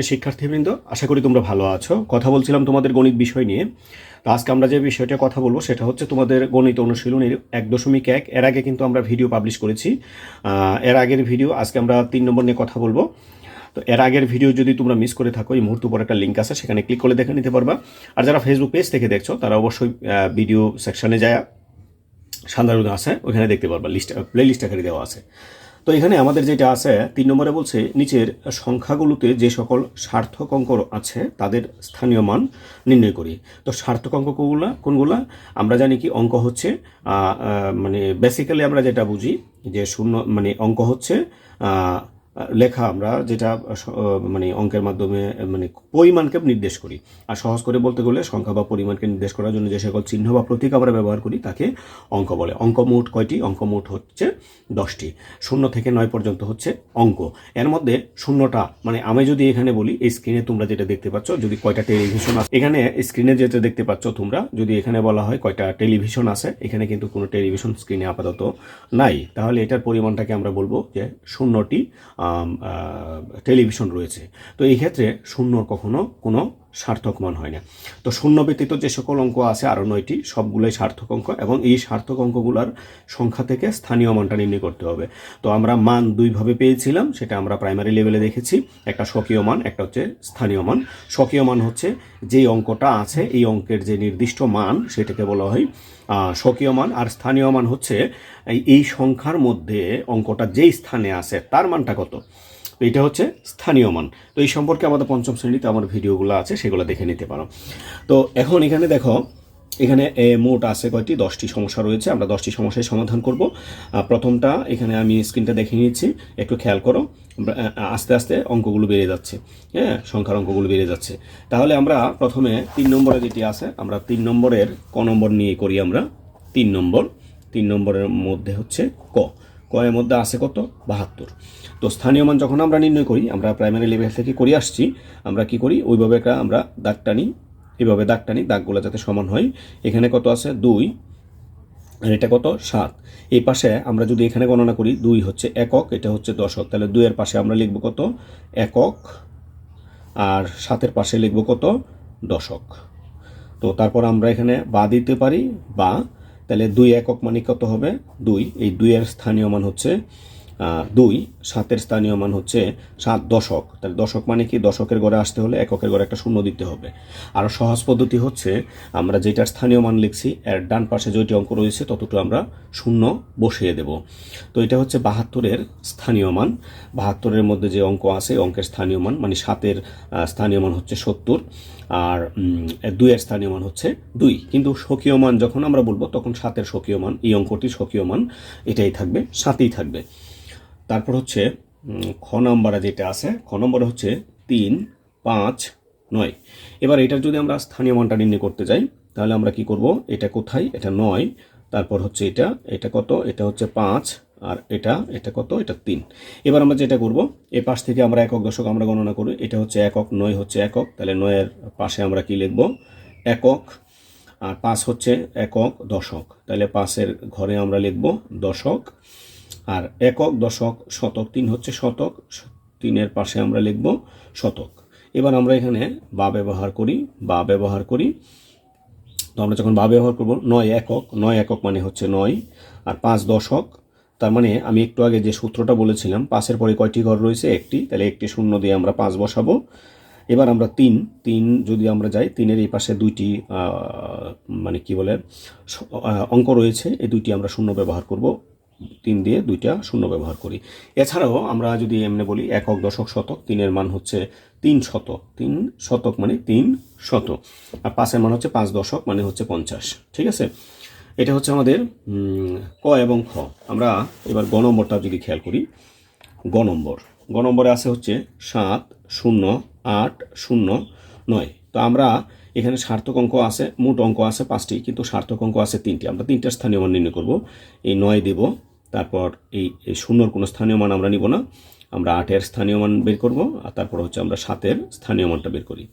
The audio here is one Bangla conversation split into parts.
শিক্ষার্থীবৃন্দ, আশা করি তোমরা ভালো আছো। কথা বলছিলাম তোমাদের গণিত বিষয় নিয়ে। তো আজকে আমরা যে বিষয়টা কথা বলবো সেটা হচ্ছে তোমাদের গণিত অনুশীলনীর 1.1। এর আগে কিন্তু আমরা ভিডিও পাবলিশ করেছি। এর আগের ভিডিও আজকে আমরা 3 নম্বর নিয়ে কথা বলবো। তো এর আগের ভিডিও যদি তোমরা মিস করে থাকো, এই মুহূর্তে উপর একটা লিঙ্ক আছে, সেখানে ক্লিক করে দেখে নিতে পারবা। আর যারা ফেসবুক পেজ থেকে দেখছো তারা অবশ্যই ভিডিও সেকশনে যায় সাধারণ আছে, ওইখানে দেখতে পারবা, প্লে লিস্ট আকারে দেওয়া আছে। তো এখানে আমাদের যেটা আছে 3 নম্বরে বলছে নিচের সংখ্যাগুলোতে যে সকল সার্থক অঙ্ক আছে তাদের স্থানীয় মান নির্ণয় করি। তো সার্থক অঙ্ক কোনগুলা? আমরা জানি কি অঙ্ক হচ্ছে মানে বেসিক্যালি আমরা যেটা বুঝি যে শূন্য মানে অঙ্ক হচ্ছে লেখা, আমরা যেটা মানে অঙ্কের মাধ্যমে মানে পরিমাণকে নির্দেশ করি। আর সহজ করে বলতে গেলে সংখ্যা বা পরিমাণকে নির্দেশ করার জন্য যে সকল চিহ্ন বা প্রতীক আমরা ব্যবহার করি তাকে অঙ্ক বলে। অঙ্ক মোট কয়টি? অঙ্ক মোট হচ্ছে 10টি। 0 থেকে 9 পর্যন্ত হচ্ছে অঙ্ক। এর মধ্যে শূন্যটা মানে আমি যদি এখানে বলি, এই স্ক্রিনে তোমরা যেটা দেখতে পাচ্ছ, যদি কয়টা টেলিভিশন আছে এখানে স্ক্রিনে যেটা দেখতে পাচ্ছ তোমরা, যদি এখানে বলা হয় কয়টা টেলিভিশন আছে, এখানে কিন্তু কোনো টেলিভিশন স্ক্রিনে আপাতত নাই। তাহলে এটার পরিমাণটাকে আমরা বলবো যে 0টি টেলিভিশন রয়েছে। তো এই ক্ষেত্রে শূন্যর কখনো কোনো সার্থক মান হয় না। তো শূন্য ব্যতীত যে সকল অঙ্ক আছে আরও 9টি, সবগুলোই সার্থক অঙ্ক, এবং এই সার্থক অঙ্কগুলোর সংখ্যা থেকে স্থানীয় মানটা নির্ণয় করতে হবে। তো আমরা মান দুইভাবে পেয়েছিলাম, সেটা আমরা প্রাইমারি লেভেলে দেখেছি। একটা স্বকীয় মান, একটা হচ্ছে স্থানীয় মান। স্বকীয় মান হচ্ছে যেই অঙ্কটা আছে এই অঙ্কের যে নির্দিষ্ট মান সেটাকে বলা হয় স্বকীয় মান। আর স্থানীয় মান হচ্ছে এই সংখ্যার মধ্যে অঙ্কটা যেই স্থানে আছে তার মানটা কত, এটা হচ্ছে স্থানীয় মান। তো এই সম্পর্কে আমাদের 5ম শ্রেণীতে আমার ভিডিওগুলো আছে, সেগুলো দেখে নিতে পারো। তো এখন এখানে দেখো, এখানে মোট আছে কয়টি? 10টি সমস্যা রয়েছে। আমরা 10টি সমস্যায় সমাধান করব। প্রথমটা এখানে আমি স্ক্রিনটা দেখে নিচ্ছি, একটু খেয়াল করো। আস্তে আস্তে অঙ্কগুলো বেড়ে যাচ্ছে, হ্যাঁ, সংখ্যার অঙ্কগুলো বেড়ে যাচ্ছে। তাহলে আমরা প্রথমে 3 নম্বরে যেটি আছে, আমরা 3 নম্বরের ক নম্বর নিয়ে করি। আমরা 3 নম্বরের মধ্যে হচ্ছে ক এর মধ্যে আছে কত? 72। তো স্থানীয় মান যখন আমরা নির্ণয় করি, আমরা প্রাইমারি লেভেল থেকে করে আসছি, আমরা কি করি ওইভাবে একটা আমরা দাগ টানি, এভাবে দাগ টানি, দাগগুলো যাতে সমান হয়। এখানে কত আছে? 2, আর এটা কত? 7। এই পাশে আমরা যদি এখানে গণনা করি, 2 হচ্ছে একক, এটা হচ্ছে দশক, তাহলে 2 এর পাশে আমরা লিখব কত? একক, আর 7-এর পাশে লিখব কত? দশক। তো তারপর আমরা এখানে বা দিতে পারি বা, তাহলে 2 একক মানে কত হবে? 2। এই 2 এর স্থানীয় মান হচ্ছে 2, 7-এর স্থানীয় মান হচ্ছে 7 দশক। তাহলে দশক মানে কি? দশকের ঘরে আসতে হলে একের ঘরে একটা শূন্য দিতে হবে। আর সহজ পদ্ধতি হচ্ছে আমরা যেটার স্থানীয় মান লিখছি এর ডান পাশে যেটি অঙ্ক রয়েছে ততটুকু আমরা শূন্য বসিয়ে দেব। তো এটা হচ্ছে 72-এর স্থানীয় মান। 72-এর মধ্যে যে অঙ্ক আছে অঙ্কের স্থানীয় মান মানে 7-এর স্থানীয় মান হচ্ছে 70, আর 2-এর স্থানীয় মান হচ্ছে 2। কিন্তু স্বকীয় মান যখন আমরা বলবো তখন 7-এর স্বকীয় মান, এই অঙ্কটির স্বকীয় মান এটাই থাকবে, 7ই থাকবে। তারপর হচ্ছে খ নম্বরে যেটা আছে, খ নম্বরে হচ্ছে 3, 5, 9। এবার এটার যদি আমরা স্থানীয় মানটা নির্ণয় করতে যাই তাহলে আমরা কি করব? এটা কোথায়? এটা 9, তারপর হচ্ছে এটা কত? এটা হচ্ছে 5, আর এটা কত? এটা 3। এবার আমরা যেটা করব, এ পাশ থেকে আমরা একক দশক আমরা গণনা করি। এটা হচ্ছে একক, 9 হচ্ছে একক, তাহলে 9-এর পাশে আমরা কি লিখব? একক। আর 5 হচ্ছে একক দশক, তাহলে 5-এর ঘরে আমরা লিখব দশক। আর একক, দশক, শতক, 3 হচ্ছে শতক, 3-এর পাশে আমরা লিখব শতক। এবার আমরা এখানে বা ব্যবহার করি। তো আমরা যখন বা ব্যবহার করব, 9 একক মানে হচ্ছে 9, আর 5 দশক। তার মানে আমি একটু আগে যে সূত্রটা বলেছিলাম, 5-এর পরে কয়টি ঘর রয়েছে? একটি, তাহলে একটি শূন্য দিয়ে আমরা 5 বসাবো। এবার আমরা 3 যদি আমরা যাই, 3-এর এই পাশে 2টি মানে কি বলে অঙ্ক রয়েছে, এই 2টি আমরা শূন্য ব্যবহার করব। 3 দিয়ে 2টা শূন্য ব্যবহার করি। এছাড়াও আমরা যদি এমনি বলি একক, দশক, শতক, 3-এর মান হচ্ছে 3 শতক, 3 শতক মানে 3 শতক, আর 5-এর মান হচ্ছে 5 দশক মানে হচ্ছে 50। ঠিক আছে, এটা হচ্ছে আমাদের ক এবং খ। আমরা এবার গ নম্বরটা যদি খেয়াল করি, গ নম্বরে আছে হচ্ছে 7, 0, 8, 0, 9। তো আমরা এখানে সার্থক অঙ্ক আছে, মোট অঙ্ক আছে 5টি, কিন্তু সার্থক অঙ্ক আছে 3টি। আমরা 3টার স্থানীয় মান নির্ণয় করব। এই 9 দেব, তারপর এই 0-র কোনো স্থানীয় মান আমরা নিব না, আমরা 8-এর স্থানীয় মান বের করব, আর তারপর হচ্ছে আমরা 7-এর স্থানীয় মানটা বের করি।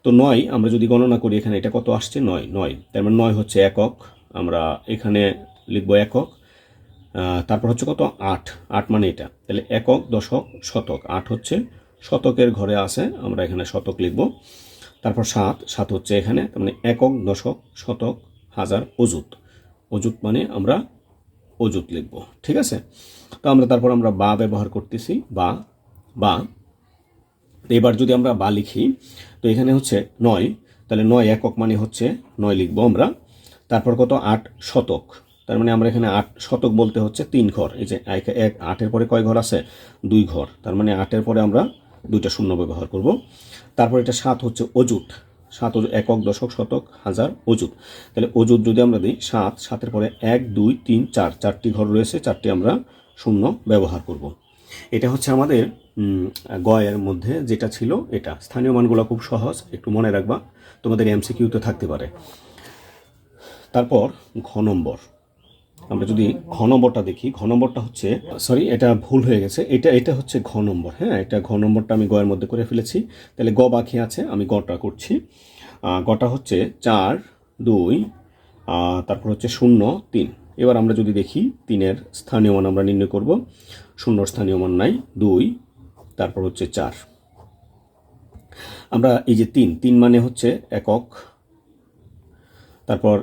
তো 9 আমরা যদি গণনা করি, এখানে এটা কত আসছে? 9, তার মানে 9 হচ্ছে একক, আমরা এখানে লিখব একক। তারপর হচ্ছে কত? 8 মানে এটা, তাহলে একক, দশক, শতক, 8 হচ্ছে শতকের ঘরে আছে, আমরা এখানে শতক লিখব। তারপর 7, 7 হচ্ছে এখানে, তার মানে একক, দশক, শতক, হাজার, অযুত। অযুত মানে আমরা অযুত লিখব, ঠিক আছে। তো তারপর আমরা বা ব্যবহার করতেছি, বা বা এবার যদি আমরা বা লিখি, তো এখানে হচ্ছে 9, তাহলে 9 একক মানে হচ্ছে 9 লিখবো আমরা। তারপর কত 8 শতক, তার মানে আমরা এখানে 8 শতক বলতে হচ্ছে 3 ঘর। এই যে 8-এর পরে কয় ঘর আছে, 2 ঘর, তার মানে 8-এর পরে আমরা 2টা শূন্য ব্যবহার করব। তারপর এটা 7 হচ্ছে অযুত, 7 একক, দশক, শতক, হাজার, অযুত। তাহলে অযুত যদি আমরা দিই 7, 7-এর পরে 1, 2, 3, 4, 4টি ঘর রয়েছে, 4টি আমরা শূন্য ব্যবহার করব। এটা হচ্ছে আমাদের গয়ের মধ্যে যেটা ছিল এটা। স্থানীয় মানগুলো খুব সহজ, একটু মনে রাখবা, তোমাদের এমসিকিউতে থাকতে পারে। তারপর ঘ নম্বর, আমরা যদি ঘ নম্বরটা দেখি, ঘ নম্বরটা হচ্ছে, সরি এটা ভুল হয়ে গেছে, এটা হচ্ছে ঘ নম্বর। হ্যাঁ, এটা ঘ নম্বরটা আমি গয়ের মধ্যে করে ফেলেছি, তাহলে গ বাকি আছে, আমি গটা করছি। গটা হচ্ছে 4, 2, তারপর হচ্ছে 0, 3। এবার আমরা যদি দেখি 3-এর স্থানীয় মান আমরা নির্ণয় করব। 0-র স্থানীয় মান নাই, 2, তারপর হচ্ছে 4। আমরা এই যে 3 মানে হচ্ছে একক, তারপর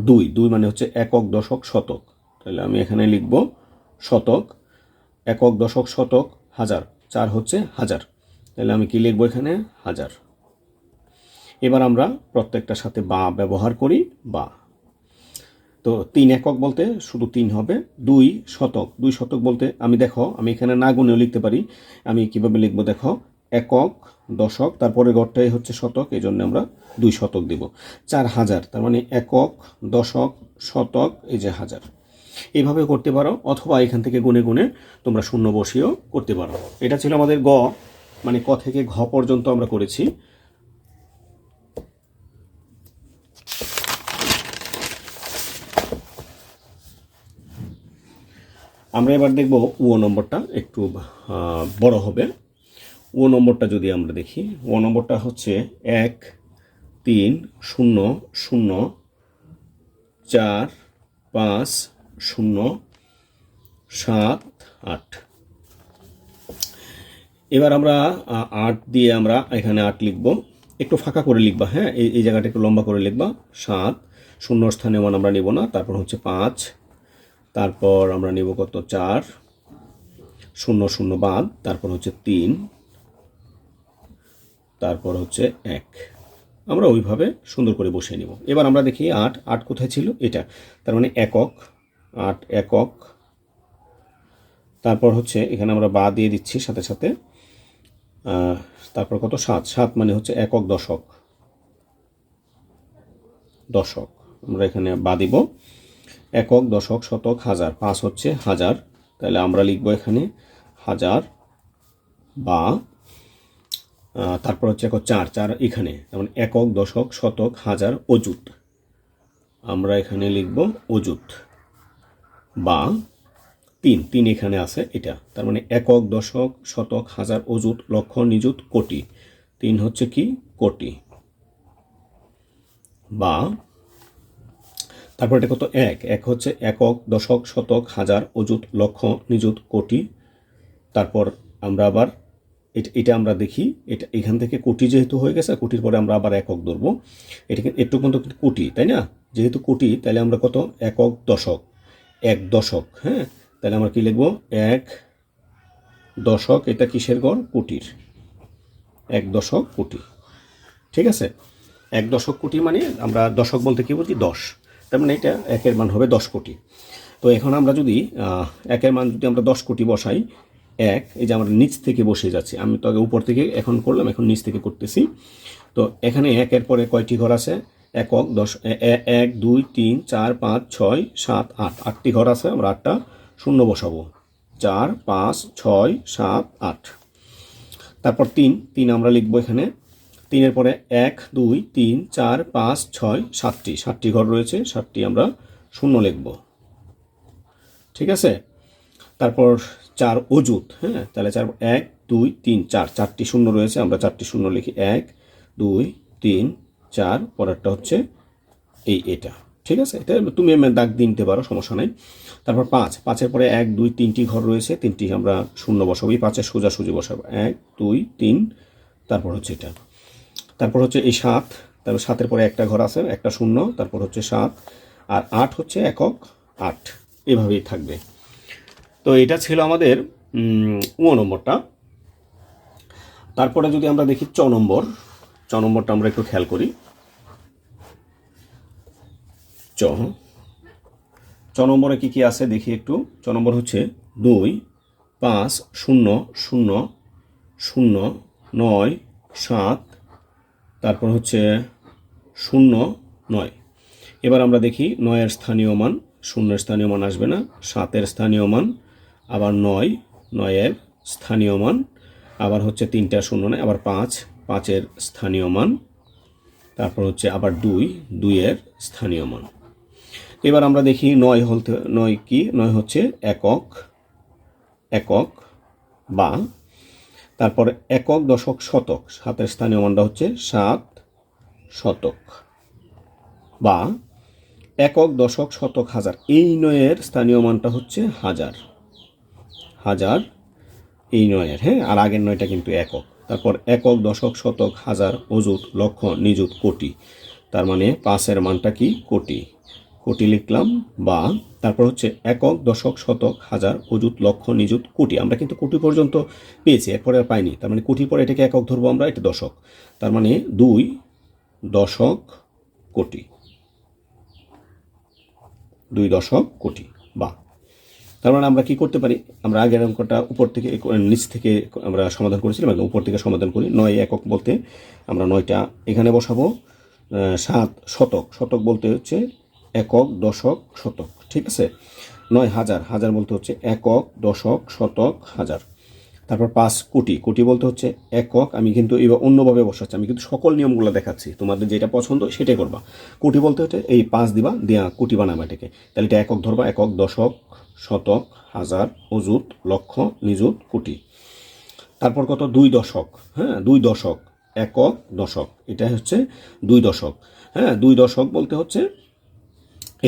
2 মানে হচ্ছে একক, দশক, শতক। তাহলে আমি এখানে লিখব শতক, একক, দশক, শতক, হাজার। 4 হচ্ছে হাজার, তাহলে আমি কি লিখবো এখানে, হাজার। এবার আমরা প্রত্যেকটার সাথে বা ব্যবহার করি, বা। তো 3 একক বলতে শুধু 3 হবে। 2 শতক, 2 শতক বলতে আমি আমি এখানে না গুণেও লিখতে পারি। আমি কিভাবে লিখবো দেখো, একক, দশক, তারপরে গড়টাই হচ্ছে শতক, এই জন্য আমরা 2 শতক দিব। 4 হাজার, তার মানে একক, দশক, শতক, এই যে হাজার। এইভাবে করতে পারো, অথবা এখান থেকে গুনে গুনে তোমরা শূন্য বসিয়েও করতে পারো। এটা ছিল আমাদের গ, মানে ক থেকে ঘ পর্যন্ত আমরা করেছি। আমরা এবার দেখব ও নম্বরটা, একটু বড় হবে। ও নম্বরটা যদি আমরা দেখি, ও নম্বরটা হচ্ছে 1, 3, 0, 0, 4, 5, 0, 7, 8। এবার আমরা 8 দিয়ে আমরা এখানে 8 লিখব, একটু ফাঁকা করে লিখবা। হ্যাঁ, এই জায়গাটা একটু লম্বা করে লিখবা। 7, 0-র স্থানীয় মান আমরা নিব না। তারপর হচ্ছে 5, তারপর আমরা নিব কত, 4, 0, 0 বাদ, তারপর হচ্ছে 3, তারপর হচ্ছে 1। আমরা ওইভাবে সুন্দর করে বসিয়ে নিব। এবার আমরা দেখি 8 কোথায় ছিল, এটা, তার মানে একক, 8 একক। তারপর হচ্ছে এখানে আমরা বা দিয়ে দিচ্ছি সাথে সাথে। তারপর কত, 7 মানে হচ্ছে একক, দশক, দশক, আমরা এখানে বা দিব। একক, দশক, শতক, হাজার। 5 হচ্ছে হাজার, তাহলে আমরা লিখবো এখানে হাজার, বা। তারপর হচ্ছে 4 এখানে, যেমন একক, দশক, শতক, হাজার, অযুত, আমরা এখানে লিখব অযুত, বা। 3 এখানে আছে, এটা, তার মানে একক, দশক, শতক, হাজার, অযুত, লক্ষ, নিযুত, কোটি। 3 হচ্ছে কি, কোটি, বা। তারপর এটা কত, 1 হচ্ছে একক, দশক, শতক, হাজার, অযুত, লক্ষ, নিযুত, কোটি। তারপর আমরা আবার এটা আমরা দেখি, এটা এখান থেকে কোটি যেহেতু হয়ে গেছে, কোটির পরে আমরা আবার একক ধরবো। এটা একটু কিন্তু কোটি, তাই না? যেহেতু কোটি, তাহলে আমরা কত, একক, দশক, 1 দশক। হ্যাঁ, তাহলে আমরা কি লিখবো, 1 দশক। এটা কিসের গড়, কোটির, 1 দশক কোটি। ঠিক আছে, 1 দশক কোটি মানে আমরা দশক বলতে কি বলছি, 10। তার মানে এটা 1-এর মান হবে 10 কোটি। তো এখন আমরা যদি 1-এর মান যদি আমরা 10 কোটি বসাই, 1, এই যে আমরা নিচ থেকে বসে যাচ্ছি, আমি তো আগে উপর থেকে এখন করলাম, এখন নিচ থেকে করতেছি। তো এখানে 1-এর পরে কয়টি ঘর আছে, একক, 10, 1, 2, 3, 4, 5, 6, 7, 8, 8টি ঘর আছে, আমরা 8টা শূন্য বসাবো। 4, 5, 6, 7, 8। তারপর 3 আমরা লিখবো এখানে। 3-এর পরে 1, 2, 3, 4, 5, 6, 7টি ঘর রয়েছে, 7টি আমরা শূন্য লিখব। ঠিক আছে, তারপর 4 অযুত। হ্যাঁ, তাহলে 4, 1, 2, 3, 4টি শূন্য রয়েছে, আমরা 4টি শূন্য লিখি। 1, 2, 3, 4, পরেরটা হচ্ছে এটা। ঠিক আছে, এটা তুমি দাগ দিতে পারো, সমস্যা নাই। তারপর 5, 5-এর পরে 1 2 3টি ঘর রয়েছে, 3টি আমরা শূন্য বসাবো, এই 5-এর সোজাসুজি বসাবো, 1 2 3, তারপর হচ্ছে এটা। তারপর হচ্ছে এই 7, তারপর 7-এর পরে একটা ঘর আছে, একটা শূন্য, তারপর হচ্ছে 7, আর 8 হচ্ছে একক 8, এভাবেই থাকবে। তো এটা ছিল আমাদের নম্বরটা। তারপরে যদি আমরা দেখি চ নম্বরটা আমরা একটু খেয়াল করি। চ নম্বরে কি কি আছে দেখি একটু। চ নম্বর হচ্ছে 2 5 0 0 0 9 7, তারপর হচ্ছে 0 9। এবার আমরা দেখি 9-এর স্থানীয় মান, 0-এর স্থানীয় মান আসবে না, 7-এর স্থানীয় মান, আবার 9-এর স্থানীয় মান, আবার হচ্ছে 3টা 0 নয়, আবার 5-এর স্থানীয় মান, তারপর হচ্ছে আবার 2-এর স্থানীয় মান। এবার আমরা দেখি 9 কি, 9 হচ্ছে একক বা, তারপর একক দশক শতক, 7-এর স্থানীয় মানটা হচ্ছে 7 শতক, বা একক দশক শতক হাজার, এই 9-এর স্থানীয় মানটা হচ্ছে হাজার, এই 9-এর, হ্যাঁ, আর আগের 9টা কিন্তু একক। তারপর একক দশক শতক হাজার অযুত লক্ষ নিযুত কোটি, তার মানে 5-এর মানটা কি, কোটি লিখলাম, বা তারপর হচ্ছে একক দশক শতক হাজার অযুত লক্ষ নিযুত কোটি, আমরা কিন্তু কোটি পর্যন্ত পেয়েছি, এরপরে আর পাইনি, তার মানে কোটির পরে এটাকে একক ধরবো আমরা, এটা দশক, তার মানে 2 দশক কোটি, 2 দশক কোটি। বা তার মানে আমরা কি করতে পারি, আমরা আগের অঙ্কটা উপর থেকে নিচ থেকে আমরা সমাধান করেছিলাম, উপর থেকে সমাধান করি। 9 একক বলতে আমরা 9টা এখানে বসাবো, 7 শতক বলতে হচ্ছে একক দশক শতক, ঠিক আছে। 9 হাজার বলতে হচ্ছে একক দশক শতক হাজার। তারপর 5 কোটি বলতে হচ্ছে একক, আমি কিন্তু এবার অন্যভাবে বসাচ্ছি, আমি কিন্তু সকল নিয়মগুলো দেখাচ্ছি, তোমাদের যেটা পছন্দ সেটাই করবা। কোটি বলতে হচ্ছে এই 5 দিবা, দিয়া কোটি বানাবা এটাকে, তাহলে এটা একক ধরবা, একক দশক শতক হাজার অযুত লক্ষ নিযুত কোটি। তারপর কত, 2 দশক, হ্যাঁ, 2 দশক, একক দশক, এটা হচ্ছে 2 দশক, হ্যাঁ, 2 দশক বলতে হচ্ছে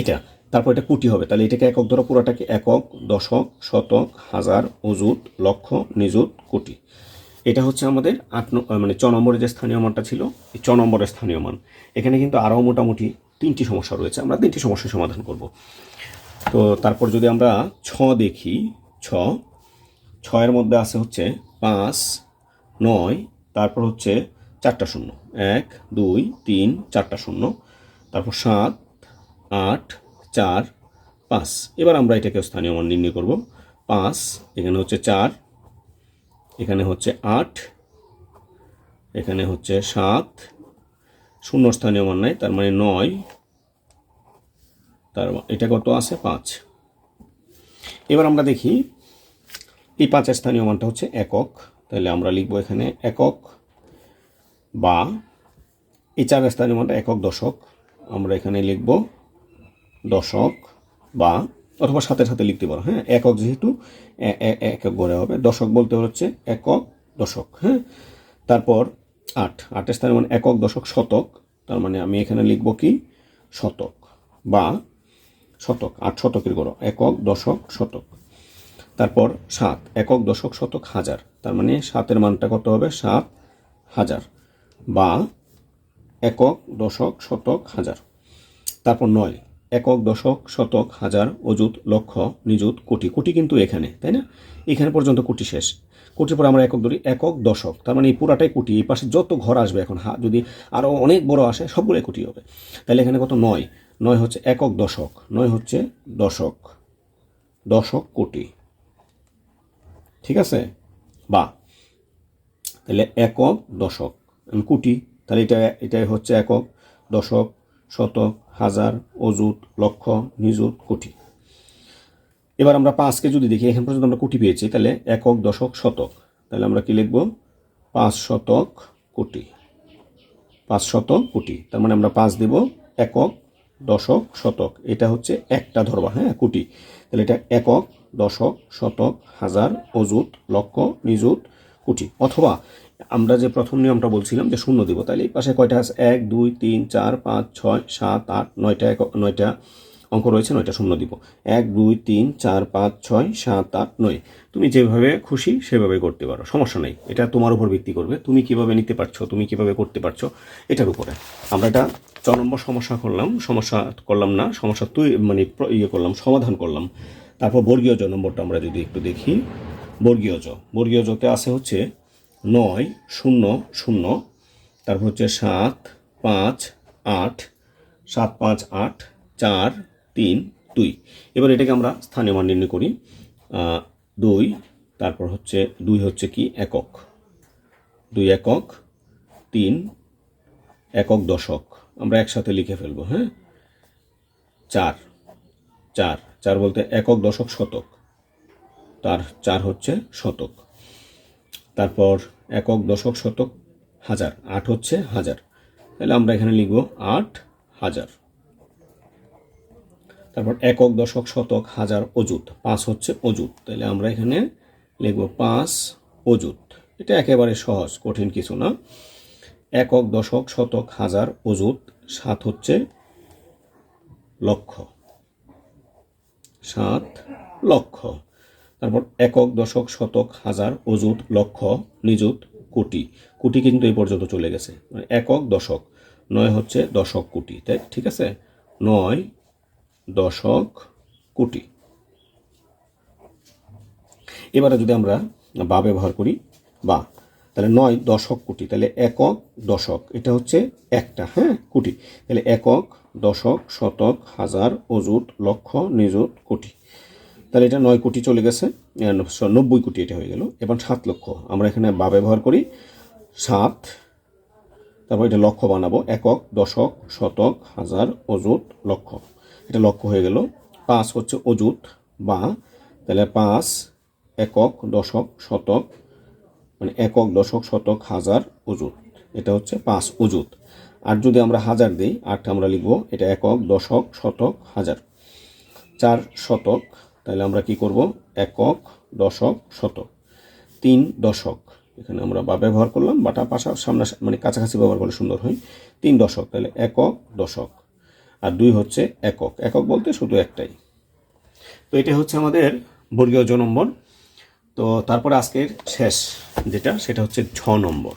এটা। তারপর এটা কোটি হবে, তাহলে এটাকে একক ধরো, পুরোটাকে একক দশক শতক হাজার অযুত লক্ষ নিযুত কোটি। এটা হচ্ছে আমাদের মানে চ নম্বরের যে স্থানীয় মানটা ছিল, এই চ নম্বরের স্থানীয় মান। এখানে কিন্তু আরও মোটামুটি 3টি সমস্যা রয়েছে, আমরা 3টি সমস্যার সমাধান করব। তো তারপর যদি আমরা দেখি, 6-এর মধ্যে আছে হচ্ছে 5 9, তারপর হচ্ছে 4টা 0, 1 2 3 4টা 0, তারপর 7 8 4 5। এবার আমরা এটাকে স্থানীয় মান নির্ণয় করব। 5 এখানে হচ্ছে 4, এখানে হচ্ছে 8, এখানে হচ্ছে 7, 0 স্থানীয় মান নাই, তার মানে 9, তার এটা কত আছে, 5। এবার আমরা দেখি এই 5-এর স্থানীয় মানটা হচ্ছে একক, তাহলে আমরা লিখবো এখানে একক, বা এই 4-এর স্থানীয় মানটা একক দশক, আমরা এখানে লিখব দশক, বা অথবা সাথে সাথে লিখতে পারো, হ্যাঁ, একক যেহেতু একক গড়ে হবে, দশক বলতে হচ্ছে একক দশক, হ্যাঁ। তারপর 8-এর স্থানীয় মান একক দশক শতক, তার মানে আমি এখানে লিখব কি, শতক, বা শতক, 8 শতকের গড়, একক দশক শতক। তারপর 7 একক দশক শতক হাজার, তার মানে 7-এর মানটা কত হবে, 7,000, বা একক দশক শতক হাজার। তারপর 9 একক দশক শতক হাজার অযুত লক্ষ নিযুত কোটি কিন্তু এখানে, তাই না, এখানে পর্যন্ত কোটি শেষ। কোটির পর আমরা একক ধরি, একক দশক, তার মানে এই পুরাটাই কোটি, এই পাশে যত ঘর আসবে এখন যদি আরও অনেক বড় আসে সবগুলোই কোটি হবে। তাহলে এখানে কত, 9 হচ্ছে একক দশক, 9 হচ্ছে দশক কোটি, ঠিক আছে। বা তাহলে একক দশক কোটি, তাহলে এটাই হচ্ছে একক দশক শতক হাজার অযুত লক্ষ নিযুত কোটি। এবার আমরা 5কে যদি দেখি, এখান পর্যন্ত আমরা কোটি পেয়েছি, তাহলে একক দশক শতক, তাহলে আমরা কি লিখব, 5 শতক কোটি, 5 শতক কোটি, তার মানে আমরা 5 দিব, একক দশক শতক, এটা হচ্ছে একটা ধরবা, হ্যাঁ, কোটি, তাহলে এটা একক দশক শতক হাজার অযুত লক্ষ নিযুত কোটি। অথবা আমরা যে প্রথম নিয়মটা বলছিলাম যে শূন্য দিব, তাহলে এই পাশে কয়টা আছে? 1 2 3 4 5 6 7 8 9টা অঙ্ক রয়েছে, 9টা শূন্য দিব। 1 2 3 4 5 6 7 8 9। তুমি যেভাবে খুশি সেভাবে করতে পারো, সমস্যা নেই। এটা তোমার উপর ভিত্তি করবে, তুমি কিভাবে নিতে পারছো, তুমি কিভাবে করতে পারছো এটার উপরে। আমরা এটা 4 নম্বর সমস্যা করলাম না, সমস্যা মানে সমাধান করলাম। তারপর বর্গীয় জ নম্বরটা আমরা যদি একটু দেখি। বর্গীয় জতে আছে হচ্ছে 9 0 0, তারপর হচ্ছে 7 5 8, 7 5 8 4 3 2। এবার এটাকে আমরা স্থানীয় মান নির্ণয় করি। 2, তারপর হচ্ছে 2 হচ্ছে কি একক, 2 একক, 3 একক দশক, আমরা একসাথে লিখে ফেলবো। হ্যাঁ, 4 4 4 বলতে একক দশক শতক, তার 4 হচ্ছে শতক। তারপর একক দশক শতক হাজার, 8 হচ্ছে হাজার, তাহলে আমরা এখানে লিখব 8,000। তারপর একক দশক শতক হাজার অযুত, 5 হচ্ছে অযুত, তাহলে আমরা এখানে লিখব 5 অযুত। এটা একেবারে সহজ, কঠিন কিছু না। একক দশক শতক হাজার অযুত, 7 হচ্ছে লক্ষ, 7 লক্ষ। তারপর একক দশক শতক হাজার অযুত লক্ষ নিযুত কোটি, কোটি কিন্তু এই পর্যন্ত চলে গেছে, মানে একক দশক। 9 হচ্ছে দশক কোটি, তাই ঠিক আছে, 9 দশক কোটি। এবারে যদি আমরা বা ব্যবহার করি, বা তাহলে 9 দশক কোটি, তাহলে একক দশক এটা হচ্ছে একটা, হ্যাঁ, কোটি, তাহলে একক দশক শতক হাজার অযুত লক্ষ নিযুত কোটি, তাহলে এটা 9 কোটি চলে গেছে, 90 কোটি এটা হয়ে গেল। এবার 7 লক্ষ, আমরা এখানে বা ব্যবহার করি 7, তারপর এটা লক্ষ বানাবো, একক দশক শতক হাজার অযুত লক্ষ, এটা লক্ষ হয়ে গেল। 5 হচ্ছে অযুত বা, তাহলে 5 একক দশক শতক, মানে একক দশক শতক হাজার অযুত, এটা হচ্ছে 5 অযুত। আর যদি আমরা হাজার দিই, 8 আমরা লিখবো এটা একক দশক শতক হাজার। 4 শতক, তাহলে আমরা কি করব, একক দশক শতক। 3 দশক, এখানে আমরা বা ব্যবহার করলাম, বাটা পাশা সামনে মানে কাছাকাছি ব্যবহার করলে সুন্দর হয়। 3 দশক, তাহলে একক দশক। আর 2 হচ্ছে একক, একক বলতে শুধু একটাই। তো এটা হচ্ছে আমাদের বর্গীয় জ নম্বর। তো তারপরে আজকের শেষ যেটা, সেটা হচ্ছে ঝ নম্বর।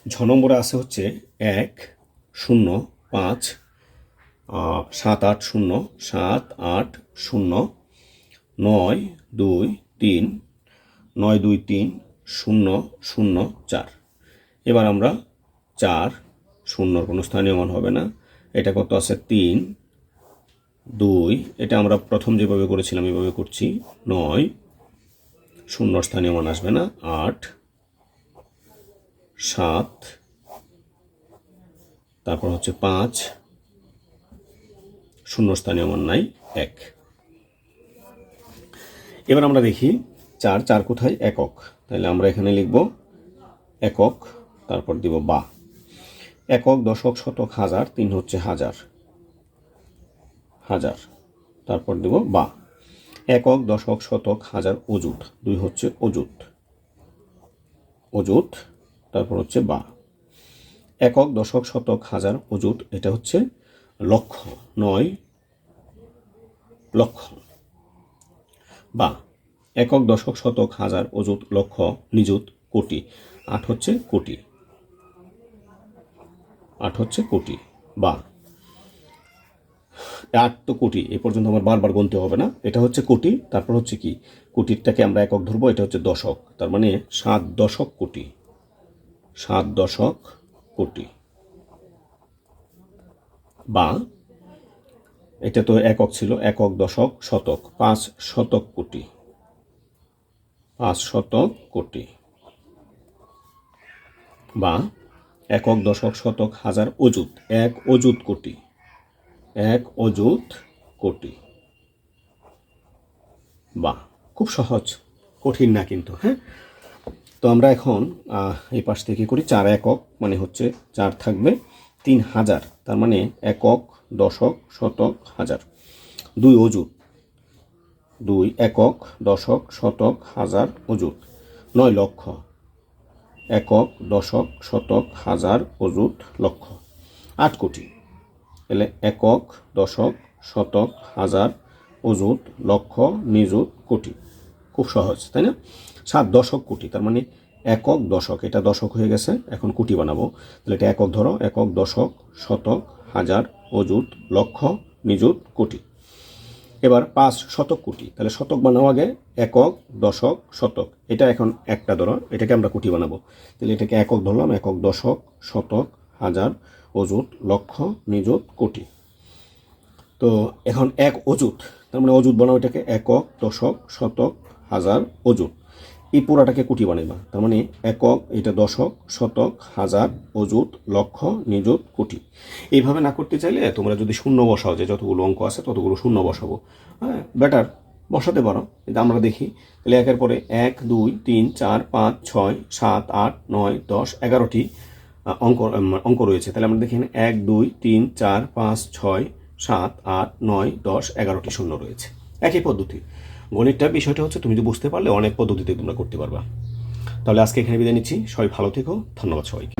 ঝ নম্বরে আছে হচ্ছে 1 0 5 7 8 0 7 8 0 9 2 3 9 2 3 0 0 4। এবার আমরা 4, শূন্যর কোনো স্থানীয় মান হবে না, এটা কত আছে 3 2, এটা আমরা প্রথম যেভাবে করেছিলাম এভাবে করছি, 9, শূন্যর স্থানীয় মান আসবে না, 8 7, তারপর হচ্ছে 5, শূন্য স্থানীয় মান নাই, 1। এবার আমরা দেখি 4 4 কোথায়, একক, তাহলে আমরা এখানে লিখব একক, তারপর দিব বা। একক দশক শতক হাজার, 3 হচ্ছে হাজার, হাজার, তারপর দিব বা। একক দশক শতক হাজার অযুত, 2 হচ্ছে অযুত, অযুত, তারপর হচ্ছে বা। একক দশক শতক হাজার অযুত, এটা হচ্ছে লক্ষ, 9 লক্ষ, বা। একক দশক শতক হাজার অযুত লক্ষ নিযুত কোটি, 8 হচ্ছে কোটি, 8 হচ্ছে কোটি, বা। 8 তো কোটি, এ পর্যন্ত আমার বারবার গুনতে হবে না, এটা হচ্ছে কোটি। তারপর হচ্ছে কি, কোটিরটাকে আমরা একক ধরবো, এটা হচ্ছে দশক, তার মানে 7 দশক কোটি, 7 দশক কোটি, বা। এটা তো একক ছিল, একক দশক শতক, 5 শতক কোটি, 5 শতক কোটি, বা। একক দশক শতক হাজার অযুত, 1 অযুত কোটি, 1 অযুত কোটি, বা। খুব সহজ, কঠিন না কিন্তু, হ্যাঁ। তো আমরা এখন এই পাশ থেকে করি, 4 একক মানে হচ্ছে 4 থাকবে, 3 হাজার, তার মানে একক দশক শতক হাজার। 2 অযুত, 2 একক, দশক, শতক, হাজার, অযুত। 9 লক্ষ। একক, দশক, শতক, হাজার, অযুত, লক্ষ। 8 কোটি। তাহলে একক, দশক, শতক, হাজার, অযুত, লক্ষ, নিযুত, কোটি। খুব সহজ, তাই না? 7 দশক কোটি, তার মানে একক, দশক, এটা দশক হয়ে গেছে, এখন কোটি বানাবো। তাহলে এটা একক ধরো, একক, দশক, শতক, হাজার, অযুত, লক্ষ, নিযুত, কোটি। এবার 5 শতক কোটি, তাহলে শতক বানাবো আগে, একক, দশক, শতক, এটা এখন একটা ধরো, এটাকে আমরা কোটি বানাবো। তাহলে এটাকে একক ধরলাম, একক, দশক, শতক, হাজার, অযুত, লক্ষ, নিযুত, কোটি। তো এখন এক অযুত, তার মানে অযুত বানাবো এটাকে, একক, দশক, শতক, হাজার, অযুত। এই পুরাটাকে কোটি বানাইবা, তার মানে একক, এটা দশক, শতক, হাজার, অযুত, লক্ষ, নিযুত, কোটি। এইভাবে না করতে চাইলে তোমরা যদি শূন্য বসাও, যে যতগুলো অঙ্ক আছে ততগুলো শূন্য বসাবো, হ্যাঁ বেটার বসাতে পারো। কিন্তু আমরা দেখি, তাহলে একের পরে 1 2 3 4 5 6 7 8 9 10 11টি অঙ্ক রয়েছে। তাহলে আমরা দেখি 1 2 3 4 5 6 7 8 9 10 11টি শূন্য রয়েছে। একই পদ্ধতি। গণিতটা বিষয়টা হচ্ছে তুমি যদি বুঝতে পারলে অনেক পদ্ধতিতে তোমরা করতে পারবা। তাহলে আজকে এখানে বিদায় নিচ্ছি। সবাই ভালো থেকো, ধন্যবাদ সবাইকে।